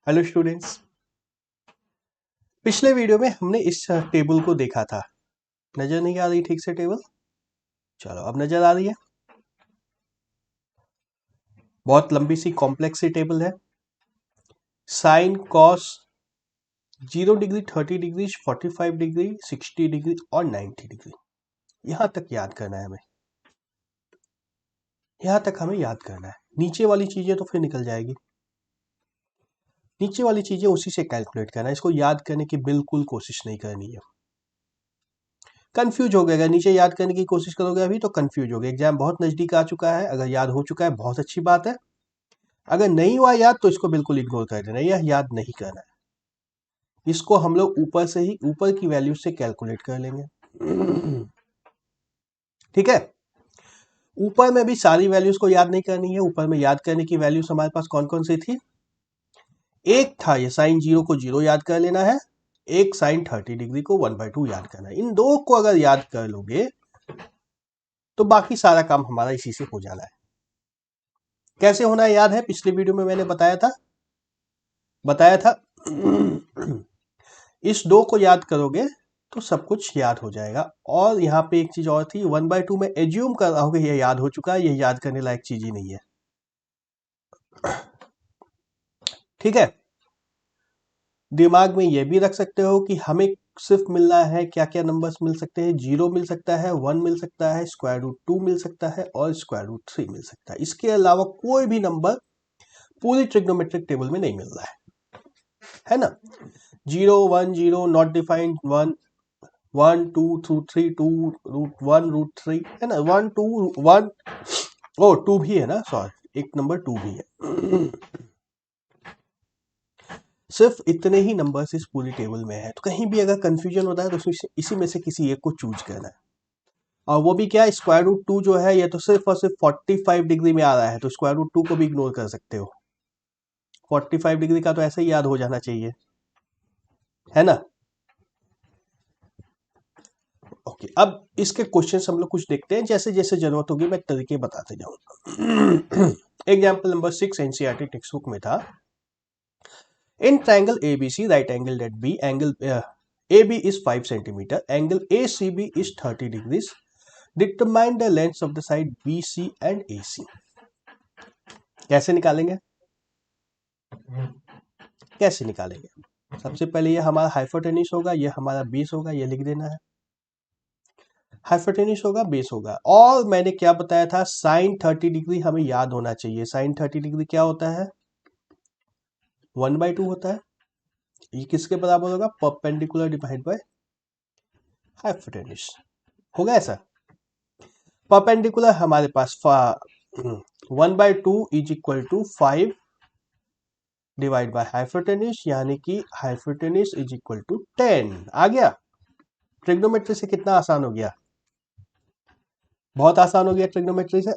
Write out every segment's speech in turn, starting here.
Hello students. पिछले video में हमने इस टेबल को देखा था। नजर नहीं आ रही ठीक से टेबल? चलो अब नजर आ रही है। बहुत लंबी सी कॉम्प्लेक्स सी टेबल है। Sine cos 0 degree 30 degree 45 degree 60 degree और 90 डिग्री। यहां तक याद करना है हमें। यहां तक हमें याद करना है। नीचे वाली चीजें तो फिर निकल जाएगी। नीचे वाली चीजें उसी से कैलकुलेट करना है। इसको याद करने की बिल्कुल कोशिश नहीं करनी है। कंफ्यूज हो गएगा। नीचे याद करने की कोशिश करोगे अभी तो कंफ्यूज हो गए। एग्जाम बहुत नजदीक आ चुका है। अगर याद हो चुका है बहुत अच्छी बात है। अगर नहीं हुआ याद तो इसको बिल्कुल इग्नोर कर देना। यह याद नहीं करना है। इसको हम लोग ऊपर से ही ऊपर की वैल्यू से कैलकुलेट कर लेंगे। ठीक है। ऊपर में भी सारी वैल्यूज को याद नहीं करनी है। ऊपर में याद करने की वैल्यूज हमारे पास कौन कौन सी थी? एक था ये साइन 0 को 0 याद कर लेना है। एक साइन 30 डिग्री को 1/2 याद करना है। इन दो को अगर याद कर लोगे तो बाकी सारा काम हमारा इसी से हो जाना है। कैसे होना है याद है? पिछले वीडियो में मैंने बताया था इस दो को याद करोगे तो सब कुछ याद हो जाएगा। और यहाँ पे एक चीज और थी, 1/2 में एज्यूम कर रहा हूँ ये याद हो चुका है। ये याद करने लायक चीज ही नहीं है। ठीक है। दिमाग में ये भी रख सकते हो कि हमें सिर्फ मिलना है क्या क्या नंबर्स मिल सकते हैं। 0 मिल सकता है, 1 मिल सकता है, √2 मिल सकता है और √3 मिल सकता है। इसके अलावा कोई भी नंबर पूरी ट्रिग्नोमेट्रिक टेबल में नहीं मिल रहा है ना। 0 1 0 नॉट डिफाइंड 1 1 2 2 3 2 √1 √3 है ना। 1 2 1 2 भी है ना। सॉरी एक नंबर 2 भी है। सिर्फ इतने ही नंबर्स इस पूरी टेबल में है। तो कहीं भी अगर कंफ्यूजन होता है तो इसी में से किसी एक को चूज करना है। और वो भी क्या, √2 जो है ये तो सिर्फ और सिर्फ 45 डिग्री में आ रहा है। तो √2 को भी इग्नोर कर सकते हो। 45 डिग्री का तो ऐसे ही याद हो जाना चाहिए, है ना। ओके, अब इसके क्वेश्चंस हम लोग कुछ देखते हैं। जैसे जैसे जरूरत होगी मैं तरीके बताते जाऊंगा। Example number 6 NCERT text book में था। In triangle ABC, right angle at B, angle AB is 5 centimeter, angle ACB is 30 degrees. Determine the lengths of the side BC and AC. कैसे निकालेंगे? कैसे निकालेंगे? सबसे पहले ये हमारा हाइपोटेन्यूज होगा, ये हमारा बेस होगा। ये लिख देना है। हाइपोटेन्यूज होगा, बेस होगा। और मैंने क्या बताया था, साइन 30 डिग्री हमें याद होना चाहिए। साइन 30 डिग्री क्या होता है? 1/2 होता है। ये किसके बराबर होगा? Perpendicular divide by hypotenuse. होगा ऐसा। परपेंडिकुलर हमारे पास 1/2 is equal to 5 divide by hypotenuse, यानी कि हाइपोटेन्यूज इज इक्वल टू 10। आ गया। ट्रिग्नोमेट्री से कितना आसान हो गया? बहुत आसान हो गया ट्रिग्नोमेट्री से।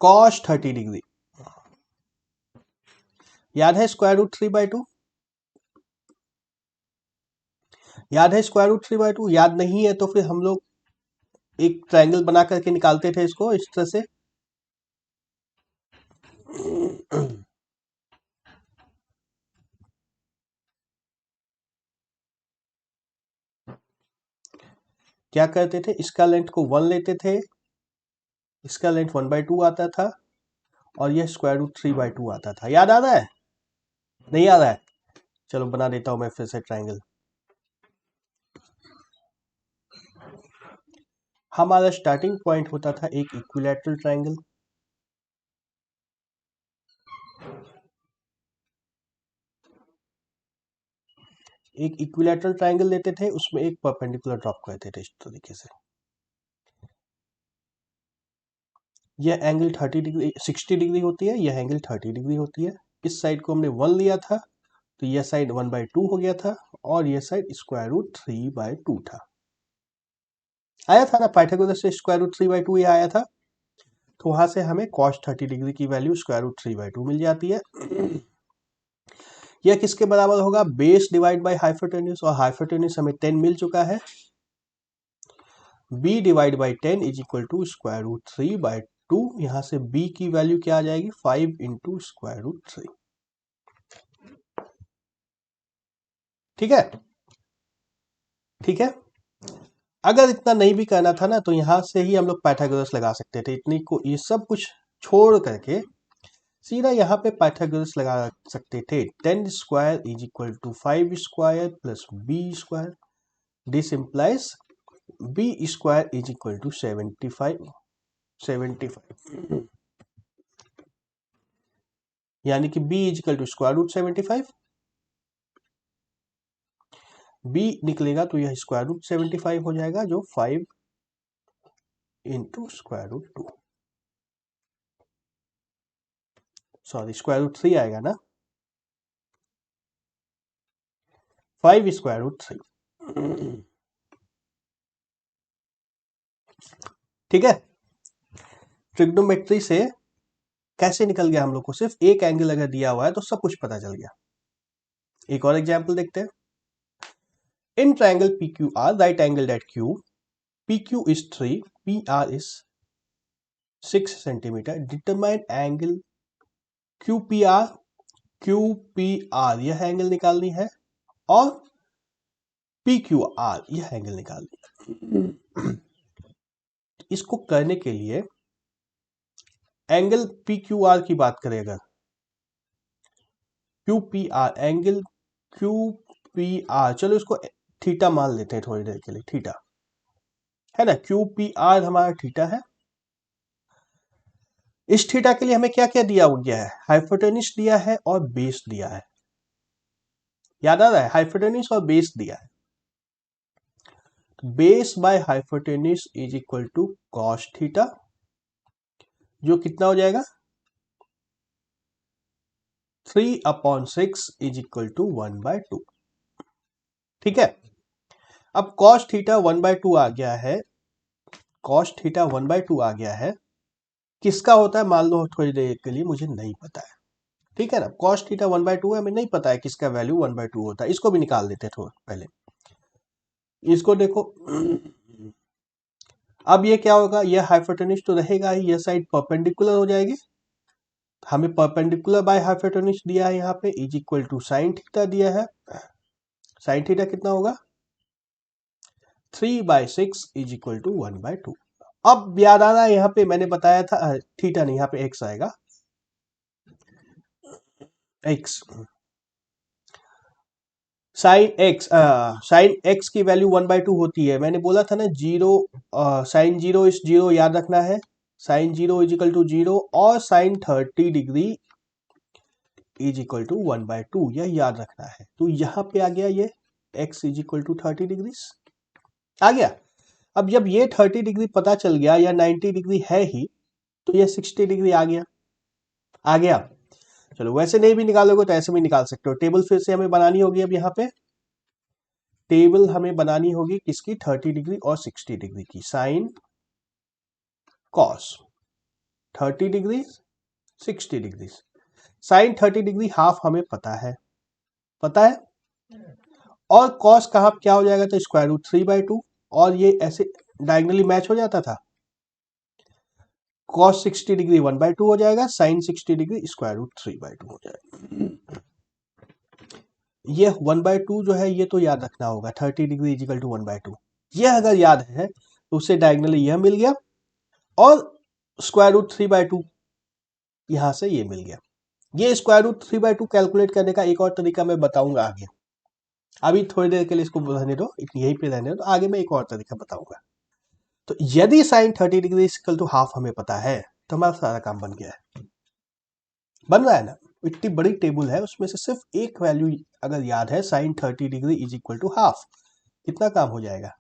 कॉस 30 डिग्री याद है, √3/2 याद है। √3/2 याद नहीं है तो फिर हम लोग एक ट्रायंगल बना करके निकालते थे इसको इस तरह से। क्या करते थे, इसका लेंथ को 1 लेते थे, इसका लेंथ 1/2 आता था और यह √3/2 आता था। याद आ रहा है? नहीं आ रहा है? चलो बना देता हूं मैं फिर से ट्रायंगल। हमारा स्टार्टिंग पॉइंट होता था एक इक्विलैटरल ट्रायंगल। एक इक्विलैटरल ट्रायंगल लेते थे, उसमें एक परपेंडिकुलर ड्रॉप करते थे इस तरीके से। यह एंगल 30 डिग्री 60 डिग्री होती है, यह एंगल 30 डिग्री होती है। इस साइड को हमने 1 लिया था तो यह साइड 1/2 हो गया था और यह साइड √3/2 था। आया था ना पाइथागोरस से √3/2 ये आया था। तो वहां से हमें cos 30 डिग्री की वैल्यू √3/2 मिल जाती है। यह किसके बराबर होगा? बेस डिवाइड बाय हाइपोटेन्यूज, और हाइपोटेन्यूज हमें 10 मिल चुका है। b divide by 10 is equal to √3/2 2, यहां से b की वैल्यू क्या आ जाएगी 5 इंटू स्क्वायर रूट 3। ठीक है, ठीक है। अगर इतना नहीं भी करना था ना तो यहां से ही हम लोग पाइथागोरस लगा सकते थे, इतनी को ये सब कुछ छोड़ करके सीधा यहाँ पे पाइथागोरस लगा सकते थे। 10 square is equal to 5 square plus B square, this implies B square is equal to 75 यानी कि b is equal to square root 75, b निकलेगा तो यह स्क्वायर रूट 75 हो जाएगा, जो 5 into square root 2, sorry square root 3 आएगा ना, 5 स्क्वायर रूट 3। ठीक है, ट्रिग्नोमेट्री से कैसे निकल गया हम लोग को, सिर्फ एक एंगल अगर दिया हुआ है तो सब कुछ पता चल गया। एक और एग्जांपल देखते हैं। In triangle PQR, right angle at Q, PQ is 3, PR is 6 centimetre, determine angle QPR, QPR यह एंगल निकालनी है और PQR यह एंगल निकालनी है। इसको करने के लिए एंगल PQR की बात करें अगर, QPR एंगल QPR, चलो इसको थीटा मान लेते हैं थोड़ी देर के लिए, थीटा है ना, QPR हमारा थीटा है। इस थीटा के लिए हमें क्या क्या दिया गया है, हाइपोटेन्यूस दिया है और बेस दिया है, याद आ रहा है, हाइपोटेन्यूस और बेस दिया है। Base by hypotenuse is equal to cos theta, जो कितना हो जाएगा 3/6 इज इक्वल टू 1/2। ठीक है, अब कॉस थीटा 1/2 आ गया है, कॉस थीटा 1/2 आ गया है, किसका होता है मान लो थोड़ी देर के लिए मुझे नहीं पता है। ठीक है ना, कॉस थीटा 1/2 है, हमें नहीं पता है किसका वैल्यू 1/2 होता है, इसको भी निकाल देते थोड़ा पहले, इसको देखो। अब ये क्या होगा, ये हाइपोटेन्यूस तो रहेगा ही, ये साइड परपेंडिकुलर हो जाएगी, हमें परपेंडिकुलर बाय हाइपोटेन्यूस दिया है यहाँ पे, is equal to sine theta दिया है, साइन थीटा कितना होगा 3/6 इज इक्वल टू 1/2। अब याद आ रहा है यहाँ पे मैंने बताया था, थीटा नहीं यहाँ पे एक्स आएगा, एक्स, साइन एक्स की वैल्यू 1/2 होती है, मैंने बोला था ना zero, sine zero is zero याद रखना है, sine zero is equal to 0 और sine 30 degree is equal to 1/2, यह याद रखना है। तो यहाँ पे आ गया ये x is equal to 30 degree आ गया। अब जब ये 30 डिग्री पता चल गया या 90 डिग्री है ही, तो ये 60 डिग्री आ गया, आ गया। चलो वैसे नहीं भी निकालोगे तो ऐसे भी निकाल सकते हो, टेबल फिर से हमें बनानी होगी। अब यहाँ पे टेबल हमें बनानी होगी किसकी, 30 डिग्री और 60 डिग्री की, sine cos 30 degree 60 degree, sine 30 degree half हमें पता है, पता है, और कॉस का क्या हो जाएगा, तो स्क्वायर रूट 3/2, और ये ऐसे डायगनली मैच हो जाता था, कॉस 60 डिग्री 1/2 हो जाएगा, साइन 60 डिग्री स्क्वायर रूट 3/2 हो जाएगा। ये 1/2 जो है ये तो याद रखना होगा, 30 डिग्री इजिकल टू 1/2, ये अगर याद है तो उससे डायगनली यह मिल गया, और स्क्वायर रूट 3/2 यहां से ये मिल गया। ये स्क्वायर रूट 3/2 कैलकुलेट करने का एक और तरीका मैं बताऊंगा आगे, अभी थोड़ी देर के लिए इसको रहने दो, यहीं पे रहने दो, तो आगे मैं एक और तरीका बताऊंगा। तो यदि sine 30 degree equal to half हमें पता है तो हमारा सारा काम बन गया है, बन रहा है ना। इतनी बड़ी टेबल है, उसमें से सिर्फ एक वैल्यू अगर याद है, sine 30 degree is equal to half, कितना काम हो जाएगा।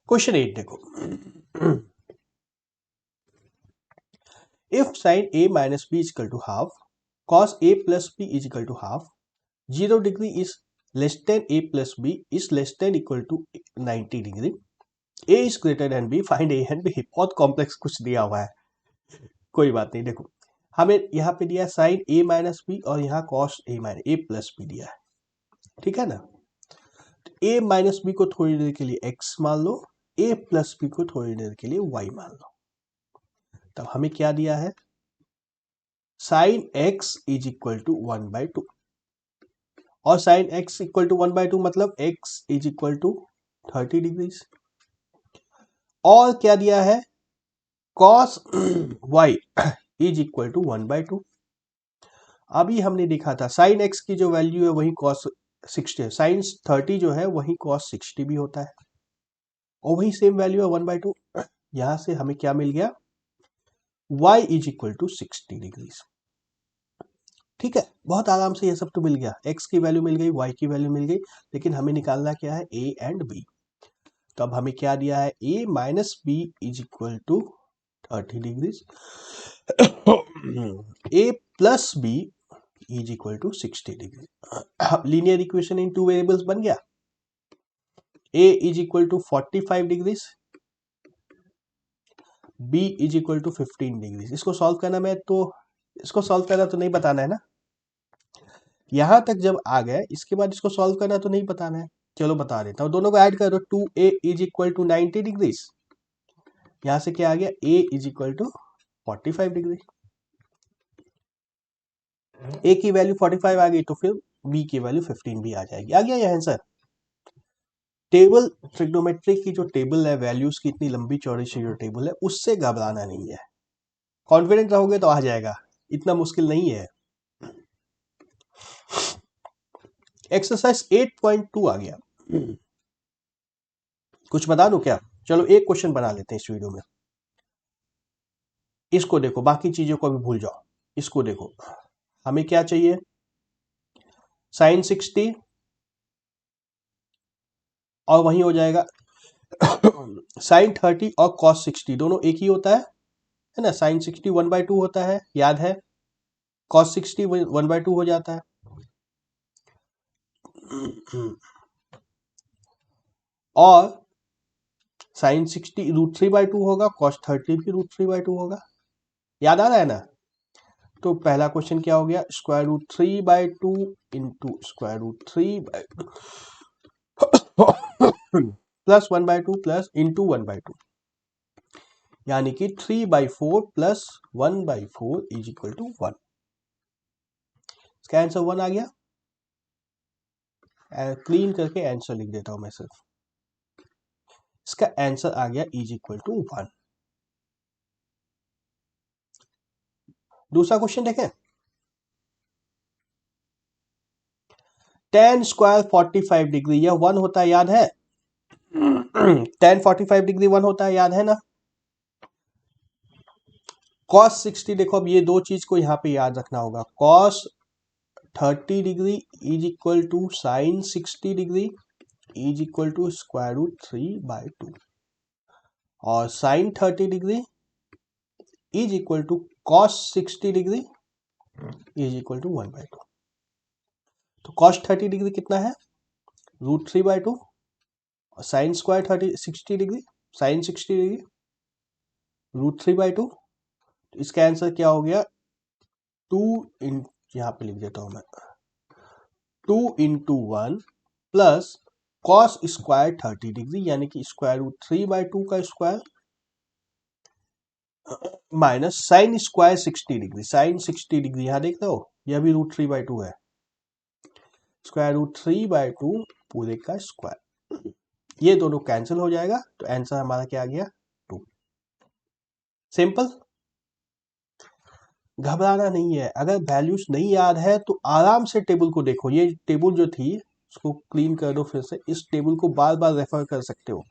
क्वेश्चन 8 देखो, if sine a minus B equal to half, cos a plus B is equal to half, 0 degree is less than a plus B is less than equal to 90 degree, a is greater than b, find a and b। बहुत complex कुछ दिया हुआ है, कोई बात नहीं। देखो हमें यहाँ पे दिया साइन a माइनस बी और यहाँ cos a minus a plus B दिया है, ठीक है ना। a माइनस बी को थोड़ी देर के लिए x मान लो, a प्लस बी को थोड़ी देर के लिए y मान लो, तब हमें क्या दिया है, sine x is equal to 1/2, और साइन एक्स इक्वल टू 1/2 मतलब x is equal to 30 degrees, और क्या दिया है, cos y is equal to 1/2। अभी हमने देखा था साइन एक्स की जो वैल्यू है वही कॉस 60 है, साइन 30 जो है वही कॉस 60 भी होता है, और वही सेम वैल्यू है 1/2। यहां से हमें क्या मिल गया, y is equal to 60 degrees. ठीक है, बहुत आराम से ये सब तो मिल गया, x की वैल्यू मिल गई, y की वैल्यू मिल गई, लेकिन हमें निकालना क्या है, a एंड b। तो अब हमें क्या दिया है, a minus B is equal to 30 degrees, a plus B is equal to 60 degree. Linear equation in two variables बन गया, a is equal to 45 degrees, b is equal to 15 degrees. इसको solve करना, मैं तो इसको सॉल्व करना तो नहीं बताना है ना, यहां तक जब आ गए इसके बाद इसको सॉल्व करना तो नहीं बताना है, चलो बता देता हूं, दोनों को ऐड करो, 2a is equal to 90 degrees, यहां से क्या आ गया, a is equal to 45 degree, a की वैल्यू 45 आ गई तो फिर b की वैल्यू 15 भी आ जाएगी। आ गया ये आंसर। टेबल, ट्रिग्नोमेट्री की जो टेबल है, वैल्यूज की इतनी लंबी चौड़ी सी जो टेबल है, उससे घबराना नहीं है, कॉन्फिडेंट रहोगे तो आ जाएगा, इतना मुश्किल नहीं है। एक्सरसाइज 8.2 आ गया, कुछ बता दूं क्या, चलो एक क्वेश्चन बना लेते हैं इस वीडियो में। इसको देखो, बाकी चीजों को भी भूल जाओ, इसको देखो, हमें क्या चाहिए, साइन 60 और वही हो जाएगा साइन 30 और कॉस 60 दोनों एक ही होता है ना, साइन 60 1/2 होता है, याद है, कॉस 60 1/2 हो जाता है, और साइन 60 √3/2 होगा, कॉस 30 भी √3/2 होगा, याद आ रहा है ना। तो पहला क्वेश्चन क्या हो गया, √3/2 इंटू √3/2 प्लस 1/2 प्लस इंटू 1/2, यानी कि 3/4 प्लस 1/4 इज इक्वल टू 1। इसका आंसर 1 आ गया, क्लीन करके आंसर लिख देता हूं मैं सिर्फ, इसका आंसर आ गया इज इक्वल टू 1। दूसरा क्वेश्चन देखें, tan स्क्वायर 45 डिग्री, यह 1 होता है, याद है tan 45 डिग्री 1 होता है, याद है ना। cos 60, देखो अब ये दो चीज को यहां पे याद रखना होगा, cos 30 degree is equal to sine 60 degree is equal to √3/2, और sine 30 degree is equal to cos 60 degree is equal to 1/2। तो cos 30 डिग्री कितना है, √3/2, और sine square 60 degree, sine 60 degree √3/2। तो इसका आंसर क्या हो गया, 2 इन, यहां पे लिख देता हूं मैं, 2 into 1 plus cos square 30 degree, यानी कि √3/2 का square, minus sine square 60 degree, sine 60 degree यहां देख रहे हो, यह भी √3/2 है, √3/2 पूरे का स्क्वायर, ये दोनों कैंसिल हो जाएगा, तो आंसर हमारा क्या आ गया, 2। सिंपल, घबराना नहीं है, अगर वैल्यूज नहीं याद है तो आराम से टेबल को देखो, ये टेबल जो थी उसको क्लीन कर दो फिर से, इस टेबल को बार बार रेफर कर सकते हो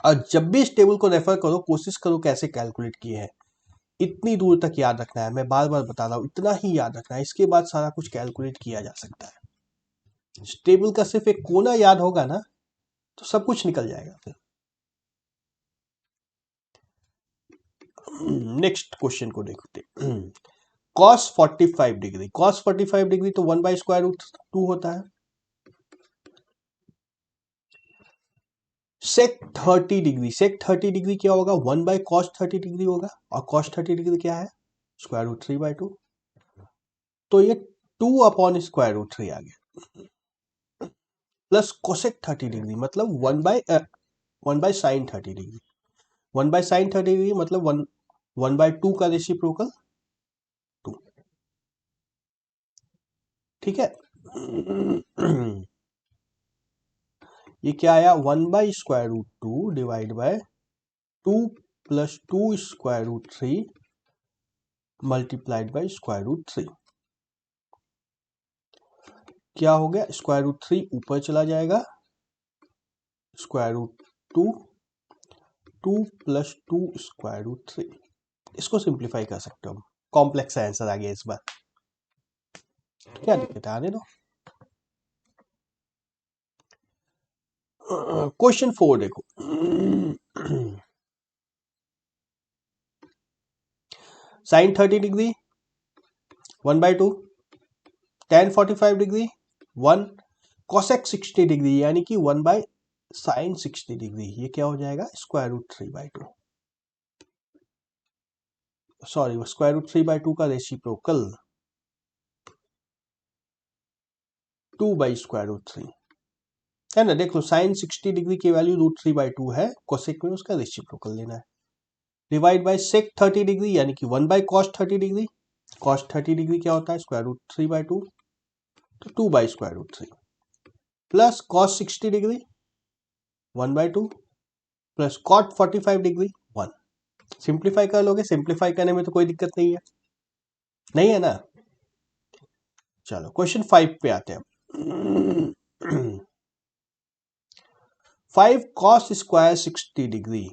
और जब भी इस टेबल को रेफर करो कोशिश करो कैसे कैलकुलेट किए हैं, इतनी दूर तक याद रखना है, मैं बार बार बता रहा हूं, इतना ही याद रखना है, इसके बाद सारा कुछ कैलकुलेट किया जा सकता है। इस टेबल का सिर्फ एक कोना याद होगा ना तो सब कुछ निकल जाएगा फिर। नेक्स्ट क्वेश्चन को देखते, cos 45 डिग्री, cos 45 डिग्री तो 1/√2 होता है, sec 30 डिग्री, sec 30 डिग्री क्या होगा, 1/cos 30 डिग्री होगा, और cos 30 डिग्री क्या है, √3/2, तो ये 2/√3 आ गया, प्लस cosec 30 डिग्री मतलब 1 1/sin 30 डिग्री। 1/sin 30 डिग्री मतलब 1/2 का रेसिप्रोकल 2। ठीक है। ये क्या आया, 1/√2 डिवाइड बाय 2 + 2 √3 मल्टीप्लाइड बाय √3। क्या हो गया, √3 ऊपर चला जाएगा, √2 2 + 2 √3। इसको सिंप्लीफाई कर सकते हो हम, कॉम्प्लेक्स आंसर आ गया इस बार। क्या दिक्कत है, आने दो। क्वेश्चन 4 देखो। sin 30 degree 1/2, tan 45 degree 1, cosec 60 degree यानी कि 1/sin 60 डिग्री। ये क्या हो जाएगा, √3/2, सॉरी √3/2 का रेसिप्रोकल 2/√3 है ना। देखो sin 60 डिग्री की वैल्यू √3/2 है, कोसेक में उसका रेसिप्रोकल लेना है। डिवाइड बाय sec 30 डिग्री यानी कि 1/cos 30 डिग्री। cos 30 डिग्री क्या होता है, √3/2, तो 2/√3 plus cos 60 degree 1/2 plus cot 45 degree 1। Simplify कर लोगे, सिंप्लीफाई करने में तो कोई दिक्कत नहीं है, नहीं है ना। चलो क्वेश्चन 5 पे आते हैं। 5 cos square 60 degree,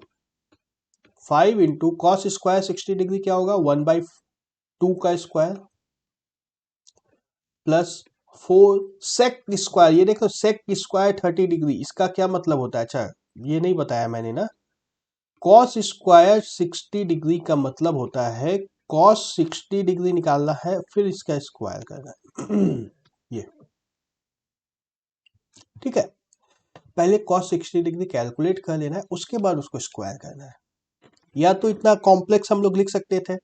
5 into cos square 60 degree क्या होगा, 1/2 का स्क्वायर प्लस 4 सेक स्क्वायर। ये देखो सेक स्क्वायर 30 डिग्री, इसका क्या मतलब होता है, अच्छा ये नहीं बताया मैंने ना। कॉस स्क्वायर 60 डिग्री का मतलब होता है कॉस 60 डिग्री निकालना है, फिर इसका स्क्वायर करना है। ये ठीक है, पहले कॉस 60 डिग्री कैलकुलेट कर लेना है, उसके बाद उसको स्क्वायर करना है। या तो इतना कॉम्प्लेक्स हम लोग लिख सकते थे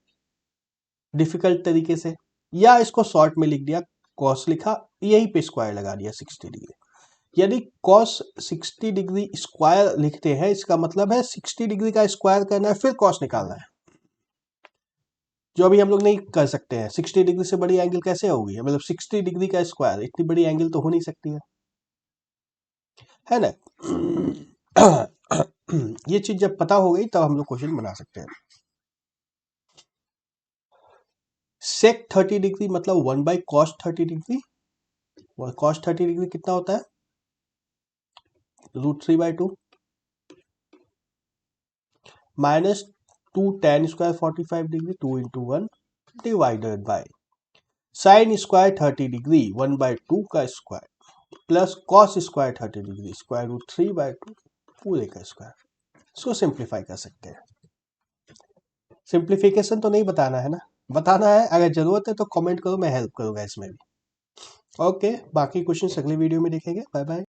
डिफिकल्ट तरीके से, या इसको शॉर्ट में लिख दिया, कॉस लिखा, यहीं पे स्क्वायर लगा दिया 60 डिग्री। यदि कॉस 60 डिग्री स्क्वायर लिखते हैं, इसका मतलब है 60 डिग्री का स्क्वायर करना है, फिर कॉस निकालना है, जो अभी हम लोग नहीं कर सकते हैं। 60 डिग्री से बड़ी एंगल कैसे होगी, मतलब 60 डिग्री का स्क्वायर, इतनी बड़ी एंगल तो हो नहीं सकती है ना। ये चीज जब पता हो गई तब हम लोग क्वेश्चन बना सकते हैं। सेक 30 डिग्री मतलब 1/cos 30 डिग्री, और cos 30 डिग्री कितना होता है, √3/2 minus 2 tan square 45 degree 2 × 1 divided by sine square 30 degree 1/2 का square plus cos square 30 degree √3/2 पूरे का स्क्वायर। इसको सिंप्लीफाई कर सकते हैं। सिंप्लीफिकेशन तो नहीं बताना है ना, बताना है, अगर जरूरत है तो कमेंट करो, मैं हेल्प करूंगा इसमें भी। ओके, बाकी क्वेश्चन अगली वीडियो में देखेंगे। Bye bye.